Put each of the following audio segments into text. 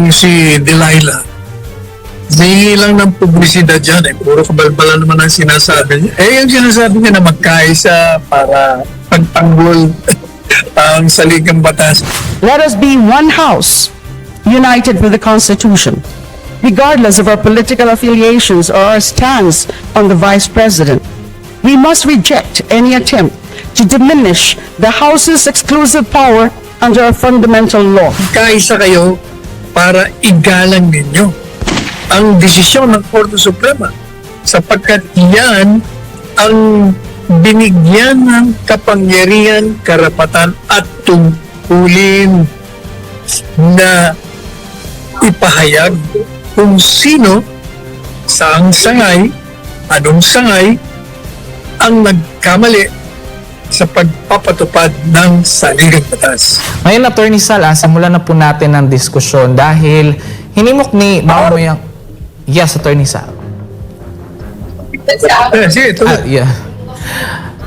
yung si Delilah. May lang ng publisidad dyan eh. Puro kabalbala naman ang sinasabi niya. Eh, yung sinasabi niya na magkaisa para pagtanggol ang saligang batas. Let us be one house, united with the Constitution, regardless of our political affiliations or our stance on the Vice President. We must reject any attempt to diminish the House's exclusive power under our fundamental law. Magkaisa kayo para igalang ninyo ang desisyon ng Korte Suprema sapagkat yan ang binigyan ng kapangyarihan, karapatan at tungkulin na ipahayag kung sino, saang sangay, anong sangay ang nagkamali sa pagpapatupad ng saligang batas. Ngayon, Attorney Sal, simulan na po natin ang diskusyon dahil hinimok ni Mamamayang... Yes, Attorney Sal. Sige, ito. Yeah.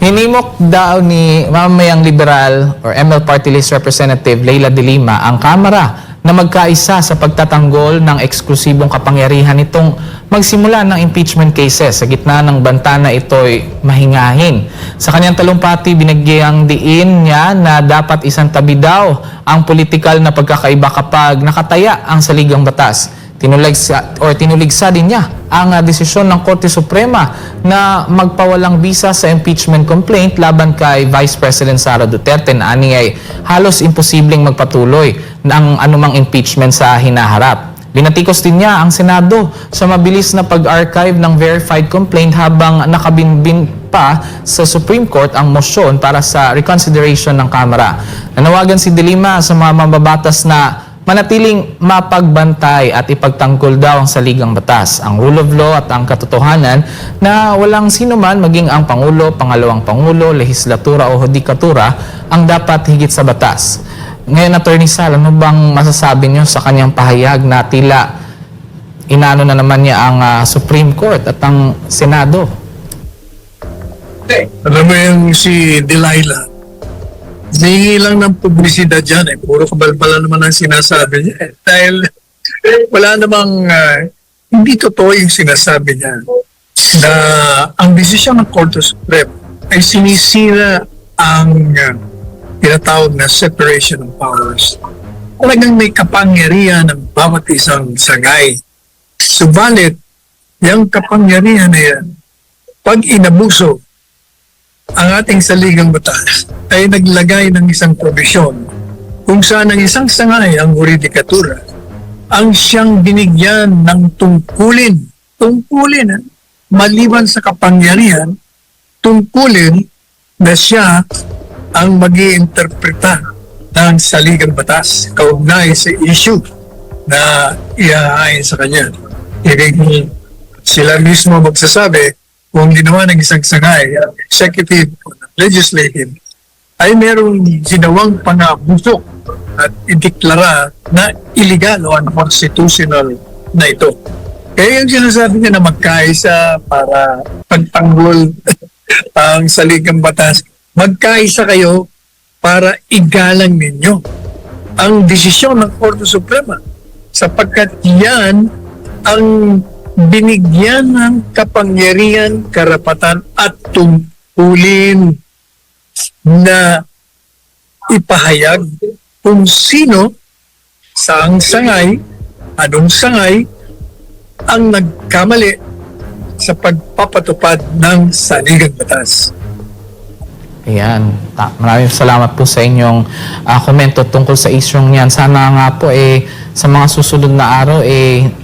Hinimok daw ni Mamamayang Liberal or ML Party List Representative Leila de Lima ang Kamara na magkaisa sa pagtatanggol ng eksklusibong kapangyarihan nitong magsimula ng impeachment cases sa gitna ng banta na ito'y mahingahin. Sa kanyang talumpati, binigyang diin niya na dapat isang tabi daw ang politikal na pagkakaiba kapag nakataya ang saligang batas. Tinuligsa din niya ang desisyon ng Korte Suprema na magpawalang bisa sa impeachment complaint laban kay Vice President Sara Duterte na ani ay halos imposibleng magpatuloy ng anumang impeachment sa hinaharap. Binatikos din niya ang Senado sa mabilis na pag-archive ng verified complaint habang nakabinbin pa sa Supreme Court ang motion para sa reconsideration ng Kamara. Nanawagan si De Lima sa mga mambabatas na manatiling mapagbantay at ipagtanggol daw ang saligang batas, ang rule of law at ang katotohanan na walang sino man maging ang Pangulo, Pangalawang Pangulo, Lehislatura o Hudikatura ang dapat higit sa batas. Ngayon, Attorney Sal, ano bang masasabi niyo sa kanyang pahayag na tila inano na naman niya ang Supreme Court at ang Senado? Alam mo yung si Delilah, hingi lang ng publisidad dyan eh. Puro kabalbala naman ang sinasabi niya eh. Dahil wala namang, hindi totoo yung sinasabi niya na ang desisyon ng Korte Suprema ay sinisira ang tinatawag na separation of powers. Talagang may kapangyarihan ng bawat isang sangay. Subalit, yung kapangyarihan na yan, pag inabuso ang ating saligang batas, ay naglagay ng isang probisyon kung saan ang isang sangay, ang juridikatura, ang siyang binigyan ng tungkulin, maliban sa kapangyarihan, tungkulin na siya ang mag-iinterpreta ng saligang batas kaugnay sa issue na iahain sa kanya. Ibig sila mismo magsasabi kung ginawa ng isang sangay, executive o legislative, ay merong ginawang pang-abusok at ideklara na illegal o unconstitutional na ito. Kaya yung sinasabi niya na magkaisa para pagtanggol ang saligang batas, magkaisa kayo para igalang ninyo ang desisyon ng Korte Suprema sapagkat yan ang binigyan ng kapangyarihan, karapatan at tungkulin na ipahayag kung sino, saang sangay, anong sangay ang nagkamali sa pagpapatupad ng saligang batas. Ayan. Maraming salamat po sa inyong komento tungkol sa isyong yan. Sana nga po sa mga susunod na araw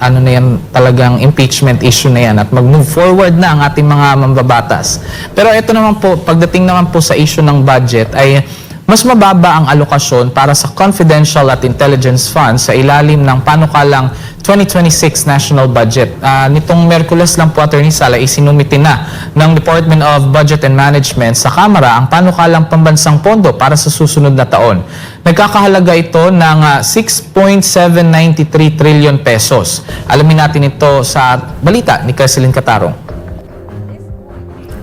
ano na yan, talagang impeachment issue na yan at mag-move forward na ang ating mga mambabatas. Pero ito naman po, pagdating naman po sa issue ng budget ay mas mababa ang alokasyon para sa confidential at intelligence funds sa ilalim ng panukalang 2026 national budget. Nitong Miyerkules lang po, Attorney Sala, isinumiti na ng Department of Budget and Management sa Kamara ang panukalang pambansang pondo para sa susunod na taon. Nagkakahalaga ito ng 6.793 trillion pesos. Alamin natin ito sa balita ni Kersilin Catarong.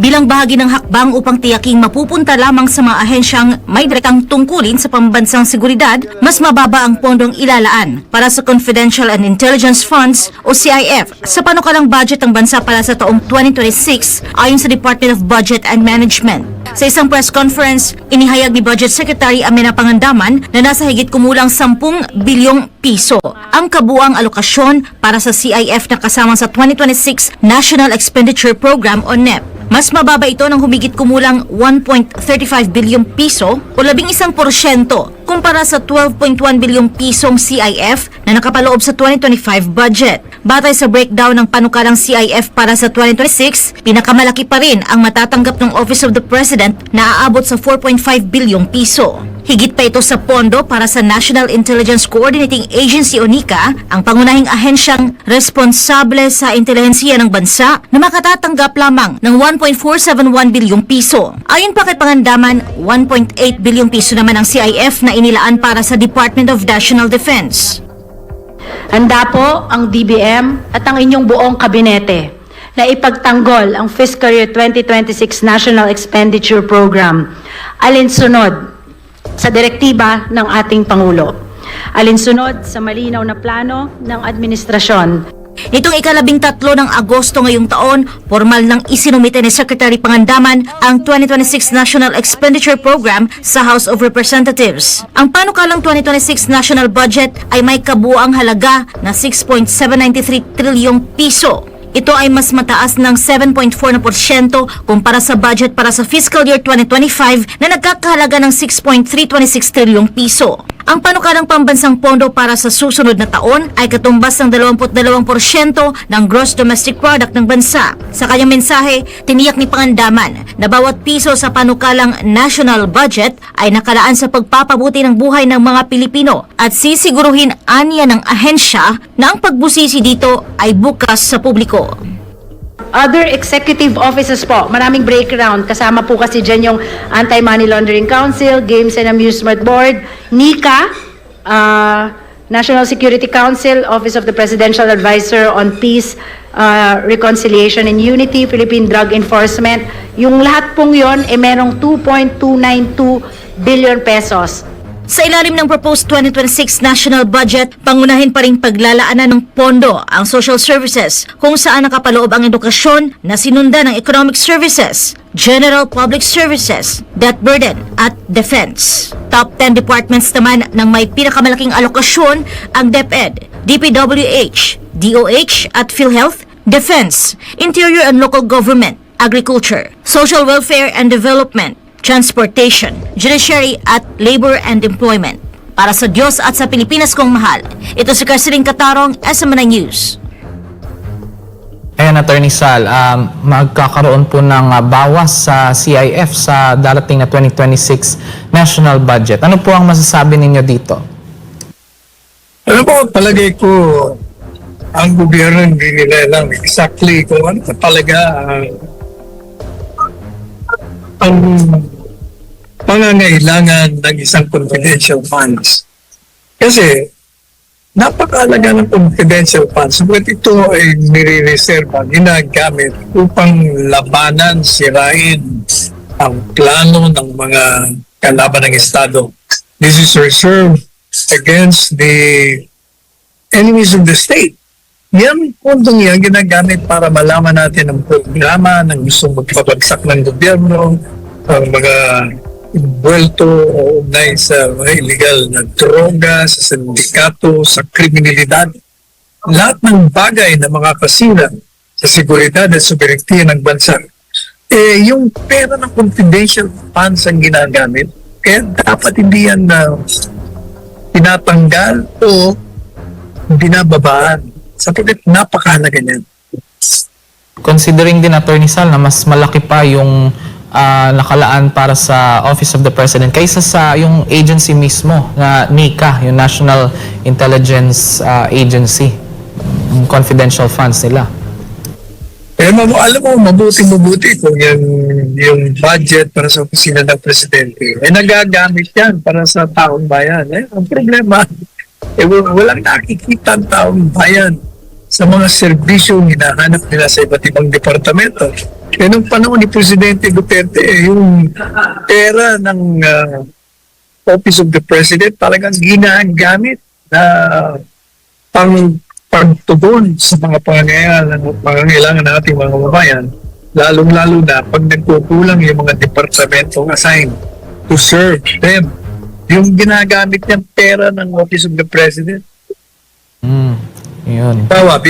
bilang bahagi ng hakbang upang tiyaking mapupunta lamang sa mga ahensyang may direktang tungkulin sa pambansang seguridad, mas mababa ang pondong ilalaan para sa Confidential and Intelligence Funds o CIF sa panukalang budget ng bansa para sa taong 2026 ayon sa Department of Budget and Management. Sa isang press conference, inihayag ni Budget Secretary Amina Pangandaman na nasa higit kumulang 10 bilyong piso ang kabuang alokasyon para sa CIF na kasama sa 2026 National Expenditure Program o NEP. Mas mababa ito ng humigit kumulang 1.35 bilyong piso o 11% kumpara sa 12.1 bilyong pisong CIF na nakapaloob sa 2025 budget. Batay sa breakdown ng panukalang CIF para sa 2026, pinakamalaki pa rin ang matatanggap ng Office of the President na aabot sa 4.5 bilyong piso. Higit pa ito sa pondo para sa National Intelligence Coordinating Agency o NICA, ang pangunahing ahensyang responsable sa intelihensiya ng bansa na makatatanggap lamang ng 1.471 bilyong piso. Ayon pa kay Pangandaman, 1.8 bilyong piso naman ang CIF na inilaan para sa Department of National Defense. Handa po ang DBM at ang inyong buong kabinete na ipagtanggol ang Fiscal Year 2026 National Expenditure Program alinsunod sa direktiba ng ating Pangulo. Alinsunod sa malinaw na plano ng administrasyon. Nitong ika-13 ng Agosto ngayong taon, formal nang isinumite ni Secretary Pangandaman ang 2026 National Expenditure Program sa House of Representatives. Ang panukalang 2026 National Budget ay may kabuuang halaga na 6.793 trilyong piso. Ito ay mas mataas ng 7.4% kumpara sa budget para sa fiscal year 2025 na nagkakahalaga ng 6.326 trilyong piso. Ang panukalang pambansang pondo para sa susunod na taon ay katumbas ng 22% ng gross domestic product ng bansa. Sa kanyang mensahe, tiniyak ni Pangandaman na bawat piso sa panukalang national budget ay nakalaan sa pagpapabuti ng buhay ng mga Pilipino at sisiguruhin aniya ng ahensya na ang pagbusisi dito ay bukas sa publiko. Other executive offices po, maraming breakdown. Kasama po kasi dyan yung Anti-Money Laundering Council, Games and Amusement Board, NICA, National Security Council, Office of the Presidential Advisor on Peace, Reconciliation and Unity, Philippine Drug Enforcement. Yung lahat pong yon ay merong 2.292 billion pesos. Sa ilalim ng proposed 2026 national budget, pangunahin pa rin paglalaanan ng pondo ang social services kung saan nakapaloob ang edukasyon na sinundan ng economic services, general public services, debt burden at defense. Top 10 departments naman ng may pinakamalaking alokasyon ang DepEd, DPWH, DOH at PhilHealth, Defense, Interior and Local Government, Agriculture, Social Welfare and Development, Transportation, Judiciary at Labor and Employment. Para sa Diyos at sa Pilipinas kong mahal, ito si Carceling Catarong, SMNI News. Ayan, Attorney Sal, magkakaroon po ng bawas sa CIF sa darating na 2026 national budget. Ano po ang masasabi ninyo dito? Alam mo, palagay ko, ang gobyerno hindi nila alam exactly kung ano talaga ang pangangailangan ng isang confidential funds. Kasi, napakalaga ng confidential funds. Subalit ito ay nire-reserva, ginagamit upang labanan, sirain ang plano ng mga kalaban ng Estado. This is reserved against the enemies of the state. Yan, pundong yan, ginagamit para malaman natin ang programa ng gustong magpapagsak ng gobyerno, ang mga inbuelto o ugnay sa mga illegal na droga, sa sindikato, sa kriminalidad. Lahat ng bagay na makakasira sa seguridad at sobereignty ng bansa. Yung pera ng confidential funds ang ginagamit, kaya dapat hindi yan na tinatanggal o binababaan. Sapagkat napakahalaga niyan. Considering din, Attorney Sal, na mas malaki pa yung nakalaan para sa Office of the President kaysa sa yung agency mismo na NICA, yung National Intelligence Agency, yung confidential funds nila. Alam mo, mabuti kung yung budget para sa opisina ng Presidente ay nagagamit yan para sa taong bayan. Ang problema, walang nakikita ang taong bayan sa mga serbisyong hinahanap nila sa iba't ibang departamento. Kaya nung panahon ni Presidente Duterte, yung pera ng Office of the President talagang ginagamit na pagtugon sa mga pangangailangan ng ating mga babayan, lalong-lalo na pag nagkukulang yung mga departamentong assigned to serve them. Yung ginagamit niyang pera ng Office of the President. Yun. Bawa.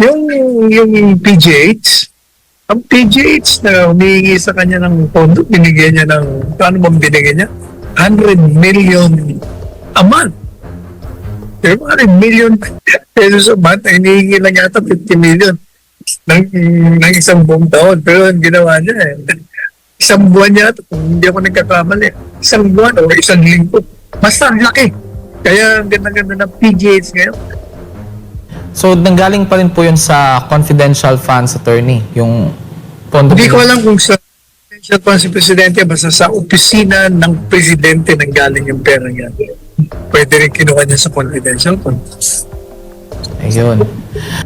Yung PGH, ang PGH na humihingi sa kanya ng pondo, binigyan niya ng, paano bang binigyan niya? 100 million a month. Pero 100 million pesos a month, ay hinihingi lang yata 50 million ng isang buong taon. Pero ang ginawa niya isang buwan yata, kung hindi ako nagkakamali, isang buwan o isang linggo. Basta ang laki. Kaya ang ganda-ganda ng PGH ngayon. So, nanggaling pa rin po yun sa confidential funds, attorney, yung pondo. Hindi ko alam kung sa confidential funds si Presidente, basta sa opisina ng Presidente nanggaling yung pera niya. Pwede rin kinuha niya sa confidential funds. Ayun.